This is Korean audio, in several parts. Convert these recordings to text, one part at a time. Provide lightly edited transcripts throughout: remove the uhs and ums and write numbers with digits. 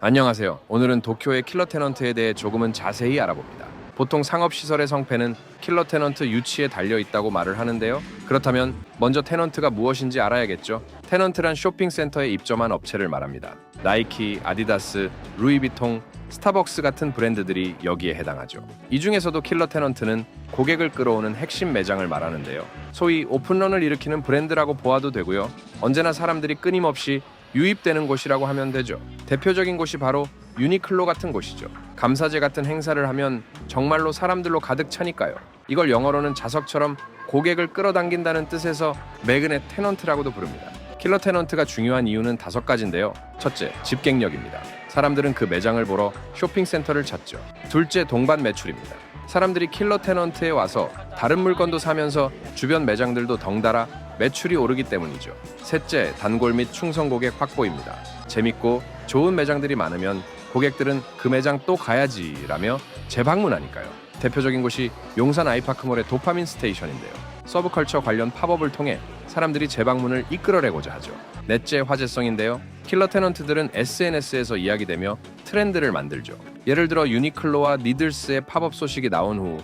안녕하세요. 오늘은 도쿄의 킬러 테넌트에 대해 조금은 자세히 알아봅니다. 보통 상업시설의 성패는 킬러 테넌트 유치에 달려 있다고 말을 하는데요. 그렇다면 먼저 테넌트가 무엇인지 알아야겠죠. 테넌트란 쇼핑센터에 입점한 업체를 말합니다. 나이키, 아디다스, 루이비통, 스타벅스 같은 브랜드들이 여기에 해당하죠. 이 중에서도 킬러 테넌트는 고객을 끌어오는 핵심 매장을 말하는데요. 소위 오픈런을 일으키는 브랜드라고 보아도 되고요. 언제나 사람들이 끊임없이 유입되는 곳이라고 하면 되죠. 대표적인 곳이 바로 유니클로 같은 곳이죠. 감사제 같은 행사를 하면 정말로 사람들로 가득 차니까요. 이걸 영어로는 자석처럼 고객을 끌어당긴다는 뜻에서 매그넷 테넌트라고도 부릅니다. 킬러 테넌트가 중요한 이유는 5가지인데요. 첫째, 집객력입니다. 사람들은 그 매장을 보러 쇼핑센터를 찾죠. 둘째, 동반 매출입니다. 사람들이 킬러 테넌트에 와서 다른 물건도 사면서 주변 매장들도 덩달아 매출이 오르기 때문이죠. 셋째, 단골 및 충성 고객 확보입니다. 재밌고 좋은 매장들이 많으면 고객들은 그 매장 또 가야지라며 재방문하니까요. 대표적인 곳이 용산 아이파크몰의 도파민 스테이션인데요. 서브컬처 관련 팝업을 통해 사람들이 재방문을 이끌어내고자 하죠. 넷째, 화제성인데요. 킬러 테넌트들은 SNS에서 이야기되며 트렌드를 만들죠. 예를 들어 유니클로와 니들스의 팝업 소식이 나온 후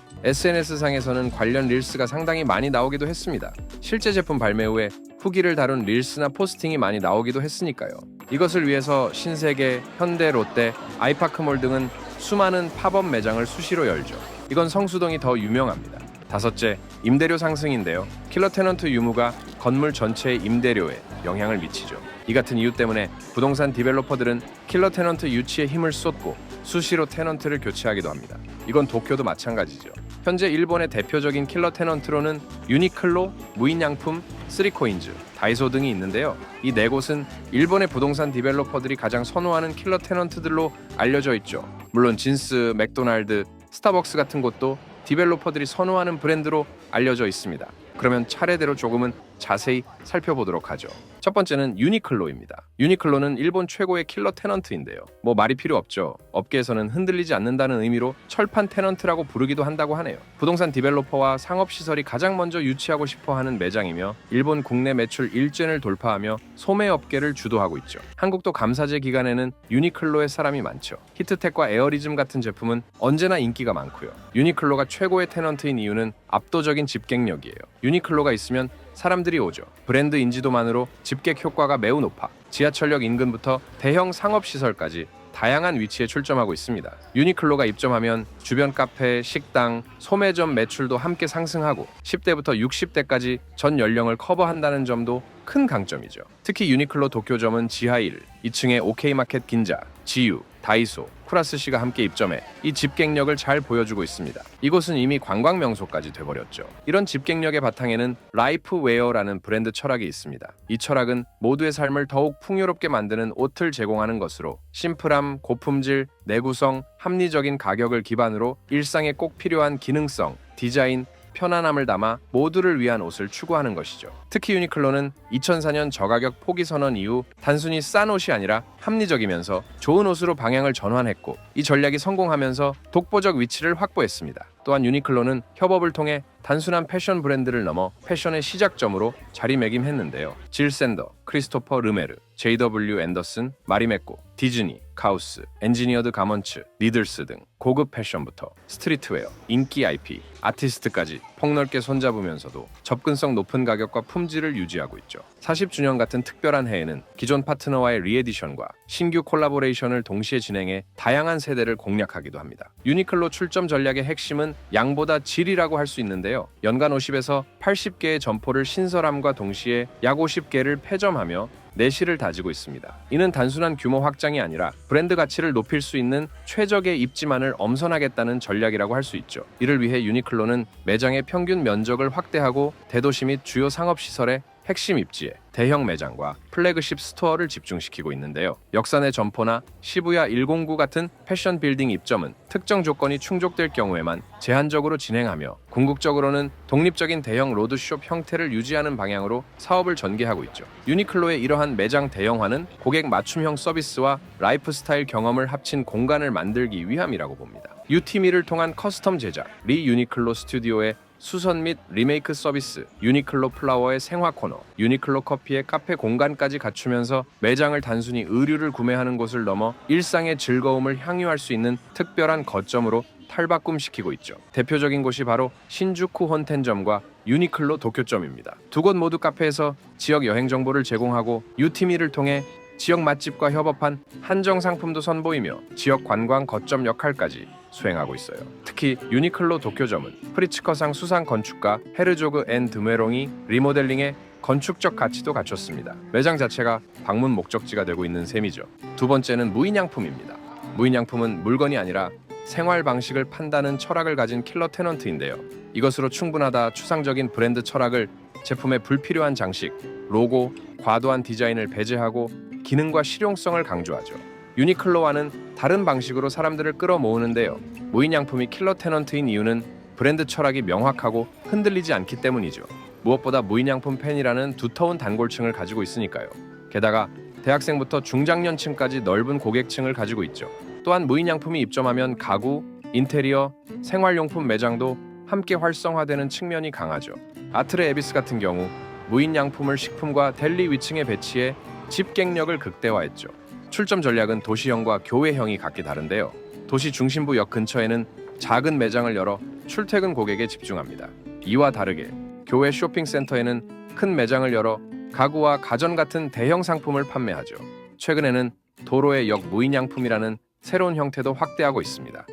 SNS상에서는 관련 릴스가 상당히 많이 나오기도 했습니다. 실제 제품 발매 후에 후기를 다룬 릴스나 포스팅이 많이 나오기도 했으니까요. 이것을 위해서 신세계, 현대, 롯데, 아이파크몰 등은 수많은 팝업 매장을 수시로 열죠. 이건 성수동이 더 유명합니다. 다섯째, 임대료 상승인데요. 킬러 테넌트 유무가 건물 전체의 임대료에 영향을 미치죠. 이 같은 이유 때문에 부동산 디벨로퍼들은 킬러 테넌트 유치에 힘을 쏟고 수시로 테넌트를 교체하기도 합니다. 이건 도쿄도 마찬가지죠. 현재 일본의 대표적인 킬러 테넌트로는 유니클로, 무인양품, 3코인즈, 다이소 등이 있는데요. 이 4곳은 일본의 부동산 디벨로퍼들이 가장 선호하는 킬러 테넌트들로 알려져 있죠. 물론 진스, 맥도날드, 스타벅스 같은 곳도 디벨로퍼들이 선호하는 브랜드로 알려져 있습니다. 그러면 차례대로 조금은 자세히 살펴보도록 하죠. 첫 번째는 유니클로입니다. 유니클로는 일본 최고의 킬러 테넌트인데요. 뭐 말이 필요 없죠. 업계에서는 흔들리지 않는다는 의미로 철판 테넌트라고 부르기도 한다고 하네요. 부동산 디벨로퍼와 상업시설이 가장 먼저 유치하고 싶어하는 매장이며 일본 국내 매출 1젠을 돌파하며 소매업계를 주도하고 있죠. 한국도 감사제 기간에는 유니클로의 사람이 많죠. 히트텍과 에어리즘 같은 제품은 언제나 인기가 많고요. 유니클로가 최고의 테넌트인 이유는 압도적인 집객력이에요. 유니클로가 있으면 사람들이 오죠. 브랜드 인지도만으로 집객 효과가 매우 높아 지하철역 인근부터 대형 상업시설까지 다양한 위치에 출점하고 있습니다. 유니클로가 입점하면 주변 카페, 식당, 소매점 매출도 함께 상승하고 10대부터 60대까지 전 연령을 커버한다는 점도 큰 강점이죠. 특히 유니클로 도쿄점은 지하 1, 2층에 OK마켓 긴자, 지유, 다이소, 쿠라스시가 함께 입점해 이 집객력을 잘 보여주고 있습니다. 이곳은 이미 관광 명소까지 돼버렸죠. 이런 집객력의 바탕에는 라이프웨어라는 브랜드 철학이 있습니다. 이 철학은 모두의 삶을 더욱 풍요롭게 만드는 옷을 제공하는 것으로 심플함, 고품질, 내구성, 합리적인 가격을 기반으로 일상에 꼭 필요한 기능성, 디자인, 편안함을 담아 모두를 위한 옷을 추구하는 것이죠. 특히 유니클로는 2004년 저가격 포기 선언 이후 단순히 싼 옷이 아니라 합리적이면서 좋은 옷으로 방향을 전환했고 이 전략이 성공하면서 독보적 위치를 확보했습니다. 또한 유니클로는 협업을 통해 단순한 패션 브랜드를 넘어 패션의 시작점으로 자리매김했는데요. 질 샌더, 크리스토퍼 르메르, JW 앤더슨, 마리메꼬, 디즈니, 카우스, 엔지니어드 가먼츠, 니들스 등 고급 패션부터 스트리트웨어, 인기 IP, 아티스트까지 폭넓게 손잡으면서도 접근성 높은 가격과 품질을 유지하고 있죠. 40주년 같은 특별한 해에는 기존 파트너와의 리에디션과 신규 콜라보레이션을 동시에 진행해 다양한 세대를 공략하기도 합니다. 유니클로 출점 전략의 핵심은 양보다 질이라고 할 수 있는데요. 연간 50에서 80개의 점포를 신설함과 동시에 약 50개를 폐점하며 내실을 다지고 있습니다. 이는 단순한 규모 확장이 아니라 브랜드 가치를 높일 수 있는 최적의 입지만을 엄선하겠다는 전략이라고 할 수 있죠. 이를 위해 유니클로는 매장의 평균 면적을 확대하고 대도시 및 주요 상업시설의 핵심 입지에 대형 매장과 플래그십 스토어를 집중시키고 있는데요. 역산의 점포나 시부야 109 같은 패션 빌딩 입점은 특정 조건이 충족될 경우에만 제한적으로 진행하며 궁극적으로는 독립적인 대형 로드숍 형태를 유지하는 방향으로 사업을 전개하고 있죠. 유니클로의 이러한 매장 대형화는 고객 맞춤형 서비스와 라이프스타일 경험을 합친 공간을 만들기 위함이라고 봅니다. UTM를 통한 커스텀 제작, 리 유니클로 스튜디오의 수선 및 리메이크 서비스, 유니클로 플라워의 생화 코너, 유니클로 커피의 카페 공간까지 갖추면서 매장을 단순히 의류를 구매하는 곳을 넘어 일상의 즐거움을 향유할 수 있는 특별한 거점으로 탈바꿈시키고 있죠. 대표적인 곳이 바로 신주쿠 혼텐점과 유니클로 도쿄점입니다. 두 곳 모두 카페에서 지역 여행 정보를 제공하고 유티미를 통해 지역 맛집과 협업한 한정 상품도 선보이며 지역 관광 거점 역할까지 수행하고 있어요. 특히 유니클로 도쿄점은 프리츠커상 수상 건축가 헤르조그 앤 드메롱이 리모델링에 건축적 가치도 갖췄습니다. 매장 자체가 방문 목적지가 되고 있는 셈이죠. 두 번째는 무인양품입니다. 무인양품은 물건이 아니라 생활 방식을 판다는 철학을 가진 킬러 테넌트인데요. 이것으로 충분하다 추상적인 브랜드 철학을 제품의 불필요한 장식, 로고, 과도한 디자인을 배제하고 기능과 실용성을 강조하죠. 유니클로와는 다른 방식으로 사람들을 끌어모으는데요. 무인양품이 킬러 테넌트인 이유는 브랜드 철학이 명확하고 흔들리지 않기 때문이죠. 무엇보다 무인양품 팬이라는 두터운 단골층을 가지고 있으니까요. 게다가 대학생부터 중장년층까지 넓은 고객층을 가지고 있죠. 또한 무인양품이 입점하면 가구, 인테리어, 생활용품 매장도 함께 활성화되는 측면이 강하죠. 아트레 에비스 같은 경우 무인양품을 식품과 델리 위층에 배치해 집객력을 극대화했죠. 출점 전략은 도시형과 교외형이 각기 다른데요. 도시 중심부 역 근처에는 작은 매장을 열어 출퇴근 고객에 집중합니다. 이와 다르게 교외 쇼핑센터에는 큰 매장을 열어 가구와 가전 같은 대형 상품을 판매하죠. 최근에는 도로의 역 무인양품이라는 새로운 형태도 확대하고 있습니다.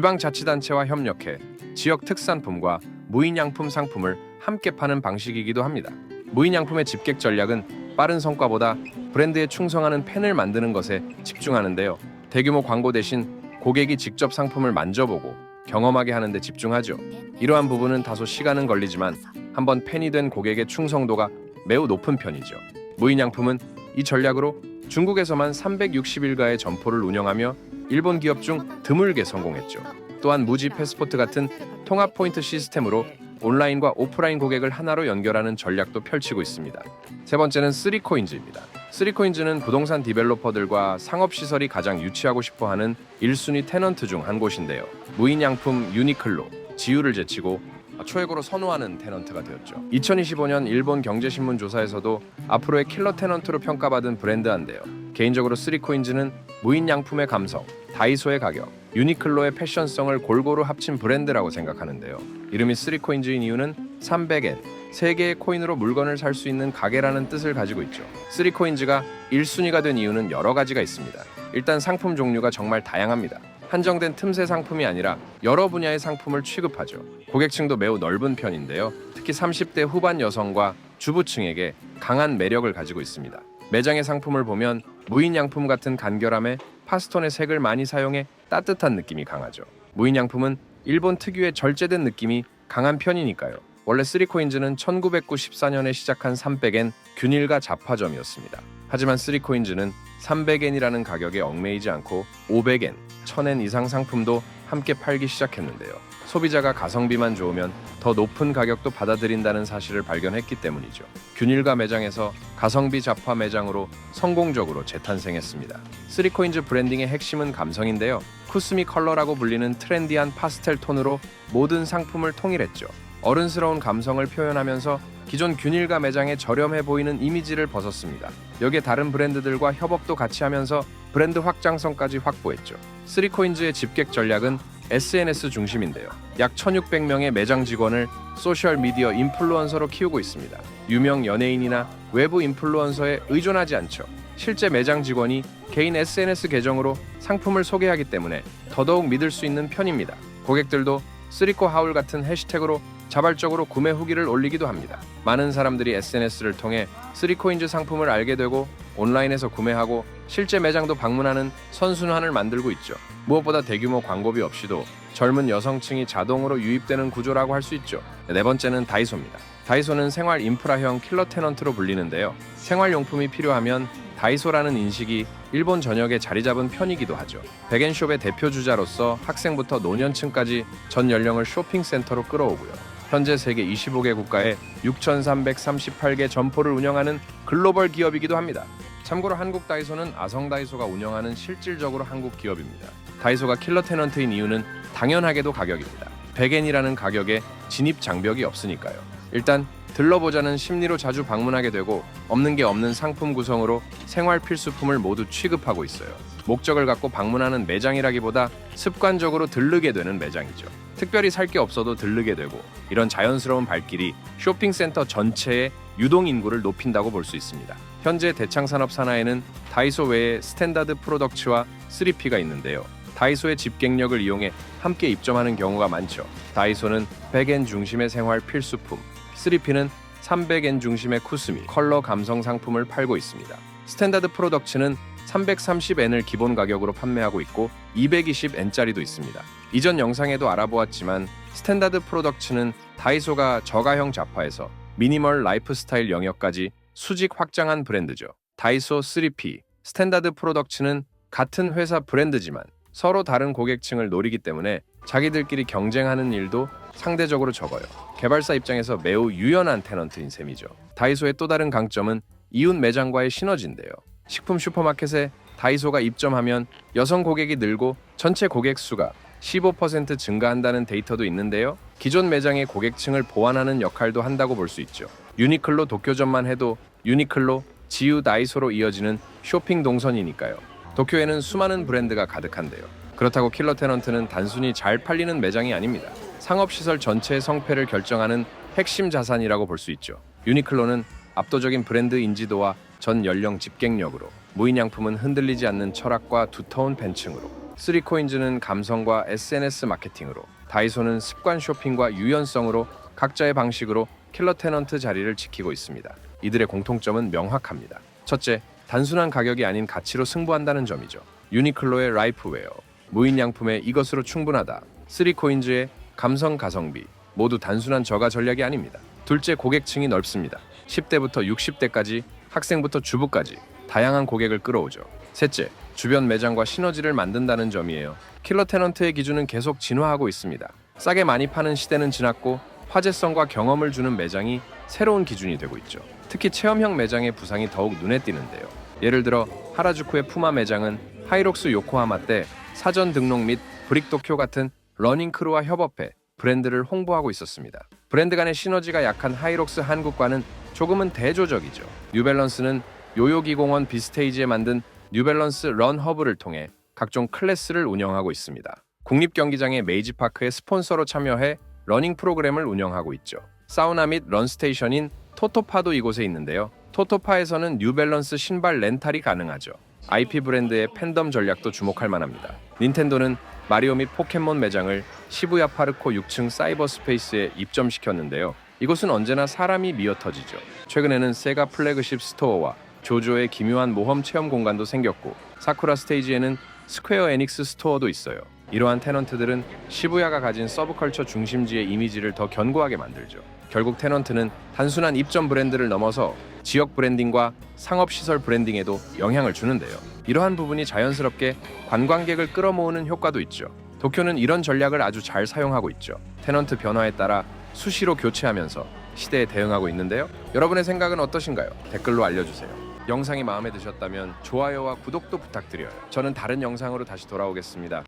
지방자치단체와 협력해 지역 특산품과 무인양품 상품을 함께 파는 방식이기도 합니다. 무인양품의 집객 전략은 빠른 성과보다 브랜드에 충성하는 팬을 만드는 것에 집중하는데요. 대규모 광고 대신 고객이 직접 상품을 만져보고 경험하게 하는 데 집중하죠. 이러한 부분은 다소 시간은 걸리지만 한번 팬이 된 고객의 충성도가 매우 높은 편이죠. 무인양품은 이 전략으로 중국에서만 360일가의 점포를 운영하며 일본 기업 중 드물게 성공했죠. 또한 무지 패스포트 같은 통합 포인트 시스템으로 온라인과 오프라인 고객을 하나로 연결하는 전략도 펼치고 있습니다. 세 번째는 3코인즈입니다. 3코인즈는 부동산 디벨로퍼들과 상업시설이 가장 유치하고 싶어하는 1순위 테넌트 중 한 곳인데요. 무인양품 유니클로, 지유를 제치고 초액으로 선호하는 테넌트가 되었죠. 2025년 일본 경제신문 조사에서도 앞으로의 킬러 테넌트로 평가받은 브랜드인데요. 개인적으로 3코인즈는 무인양품의 감성, 다이소의 가격, 유니클로의 패션성을 골고루 합친 브랜드라고 생각하는데요. 이름이 3코인즈인 이유는 300엔, 3개의 코인으로 물건을 살 수 있는 가게라는 뜻을 가지고 있죠. 3코인즈가 1순위가 된 이유는 여러 가지가 있습니다. 일단 상품 종류가 정말 다양합니다. 한정된 틈새 상품이 아니라 여러 분야의 상품을 취급하죠. 고객층도 매우 넓은 편인데요. 특히 30대 후반 여성과 주부층에게 강한 매력을 가지고 있습니다. 매장의 상품을 보면 무인양품 같은 간결함에 파스톤의 색을 많이 사용해 따뜻한 느낌이 강하죠. 무인양품은 일본 특유의 절제된 느낌이 강한 편이니까요. 원래 3코인즈는 1994년에 시작한 300엔 균일가 잡화점이었습니다. 하지만 3코인즈는 300엔이라는 가격에 얽매이지 않고 500엔, 1000엔 이상 상품도 함께 팔기 시작했는데요. 소비자가 가성비만 좋으면 더 높은 가격도 받아들인다는 사실을 발견했기 때문이죠. 균일가 매장에서 가성비 잡화 매장으로 성공적으로 재탄생했습니다. 3코인즈 브랜딩의 핵심은 감성인데요. 쿠스미 컬러라고 불리는 트렌디한 파스텔 톤으로 모든 상품을 통일했죠. 어른스러운 감성을 표현하면서 기존 균일가 매장의 저렴해 보이는 이미지를 벗었습니다. 여기에 다른 브랜드들과 협업도 같이 하면서 브랜드 확장성까지 확보했죠. 3코인즈의 집객 전략은 SNS 중심인데요. 약 1,600명의 매장 직원을 소셜미디어 인플루언서로 키우고 있습니다. 유명 연예인이나 외부 인플루언서에 의존하지 않죠. 실제 매장 직원이 개인 SNS 계정으로 상품을 소개하기 때문에 더더욱 믿을 수 있는 편입니다. 고객들도 3코 하울 같은 해시태그로 자발적으로 구매 후기를 올리기도 합니다. 많은 사람들이 SNS를 통해 3코인즈 상품을 알게 되고 온라인에서 구매하고 실제 매장도 방문하는 선순환을 만들고 있죠. 무엇보다 대규모 광고비 없이도 젊은 여성층이 자동으로 유입되는 구조라고 할 수 있죠. 네 번째는 다이소입니다. 다이소는 생활 인프라형 킬러 테넌트로 불리는데요. 생활용품이 필요하면 다이소라는 인식이 일본 전역에 자리 잡은 편이기도 하죠. 백엔숍의 대표주자로서 학생부터 노년층까지 전 연령을 쇼핑센터로 끌어오고요. 현재 세계 25개 국가에 6,338개 점포를 운영하는 글로벌 기업이기도 합니다. 참고로 한국 다이소는 아성다이소가 운영하는 실질적으로 한국 기업입니다. 다이소가 킬러 테넌트인 이유는 당연하게도 가격입니다. 100엔이라는 가격에 진입 장벽이 없으니까요. 일단 들러보자는 심리로 자주 방문하게 되고 없는 게 없는 상품 구성으로 생활 필수품을 모두 취급하고 있어요. 목적을 갖고 방문하는 매장이라기보다 습관적으로 들르게 되는 매장이죠. 특별히 살 게 없어도 들르게 되고 이런 자연스러운 발길이 쇼핑센터 전체의 유동 인구를 높인다고 볼 수 있습니다. 현재 대창산업 산하에는 다이소 외에 스탠다드 프로덕츠와 3P가 있는데요. 다이소의 집객력을 이용해 함께 입점하는 경우가 많죠. 다이소는 100엔 중심의 생활 필수품, 3P는 300엔 중심의 코스미, 컬러 감성 상품을 팔고 있습니다. 스탠다드 프로덕츠는 330엔을 기본 가격으로 판매하고 있고 220엔짜리도 있습니다. 이전 영상에도 알아보았지만 스탠다드 프로덕츠는 다이소가 저가형 잡화에서 미니멀 라이프스타일 영역까지 수직 확장한 브랜드죠. 다이소 3P, 스탠다드 프로덕츠는 같은 회사 브랜드지만 서로 다른 고객층을 노리기 때문에 자기들끼리 경쟁하는 일도 상대적으로 적어요. 개발사 입장에서 매우 유연한 테넌트인 셈이죠. 다이소의 또 다른 강점은 이웃 매장과의 시너지인데요. 식품 슈퍼마켓에 다이소가 입점하면 여성 고객이 늘고 전체 고객 수가 15% 증가한다는 데이터도 있는데요. 기존 매장의 고객층을 보완하는 역할도 한다고 볼 수 있죠. 유니클로 도쿄점만 해도 유니클로, 지유, 다이소로 이어지는 쇼핑 동선이니까요. 도쿄에는 수많은 브랜드가 가득한데요. 그렇다고 킬러 테넌트는 단순히 잘 팔리는 매장이 아닙니다. 상업시설 전체의 성패를 결정하는 핵심 자산이라고 볼 수 있죠. 유니클로는 압도적인 브랜드 인지도와 전 연령 집객력으로, 무인양품은 흔들리지 않는 철학과 두터운 팬층으로, 3코인즈는 감성과 SNS 마케팅으로, 다이소는 습관 쇼핑과 유연성으로 각자의 방식으로 킬러 테넌트 자리를 지키고 있습니다. 이들의 공통점은 명확합니다. 첫째, 단순한 가격이 아닌 가치로 승부한다는 점이죠. 유니클로의 라이프웨어, 무인양품의 이것으로 충분하다, 3코인즈의 감성 가성비, 모두 단순한 저가 전략이 아닙니다. 둘째, 고객층이 넓습니다. 10대부터 60대까지, 학생부터 주부까지 다양한 고객을 끌어오죠. 셋째, 주변 매장과 시너지를 만든다는 점이에요. 킬러 테넌트의 기준은 계속 진화하고 있습니다. 싸게 많이 파는 시대는 지났고 화제성과 경험을 주는 매장이 새로운 기준이 되고 있죠. 특히 체험형 매장의 부상이 더욱 눈에 띄는데요. 예를 들어 하라주쿠의 푸마 매장은 하이록스 요코하마 때 사전 등록 및 브릭도쿄 같은 러닝크루와 협업해 브랜드를 홍보하고 있었습니다. 브랜드 간의 시너지가 약한 하이록스 한국과는 조금은 대조적이죠. 뉴밸런스는 요요기공원 비스테이지에 만든 뉴밸런스 런허브를 통해 각종 클래스를 운영하고 있습니다. 국립경기장의 메이지파크의 스폰서로 참여해 러닝 프로그램을 운영하고 있죠. 사우나 및 런스테이션인 토토파도 이곳에 있는데요. 토토파에서는 뉴밸런스 신발 렌탈이 가능하죠. IP 브랜드의 팬덤 전략도 주목할 만합니다. 닌텐도는 마리오 및 포켓몬 매장을 시부야 파르코 6층 사이버 스페이스에 입점시켰는데요. 이곳은 언제나 사람이 미어터지죠. 최근에는 세가 플래그십 스토어와 조조의 기묘한 모험 체험 공간도 생겼고 사쿠라 스테이지에는 스퀘어 에닉스 스토어도 있어요. 이러한 테넌트들은 시부야가 가진 서브컬처 중심지의 이미지를 더 견고하게 만들죠. 결국 테넌트는 단순한 입점 브랜드를 넘어서 지역 브랜딩과 상업시설 브랜딩에도 영향을 주는데요. 이러한 부분이 자연스럽게 관광객을 끌어모으는 효과도 있죠. 도쿄는 이런 전략을 아주 잘 사용하고 있죠. 테넌트 변화에 따라 수시로 교체하면서 시대에 대응하고 있는데요. 여러분의 생각은 어떠신가요? 댓글로 알려주세요. 영상이 마음에 드셨다면 좋아요와 구독도 부탁드려요. 저는 다른 영상으로 다시 돌아오겠습니다.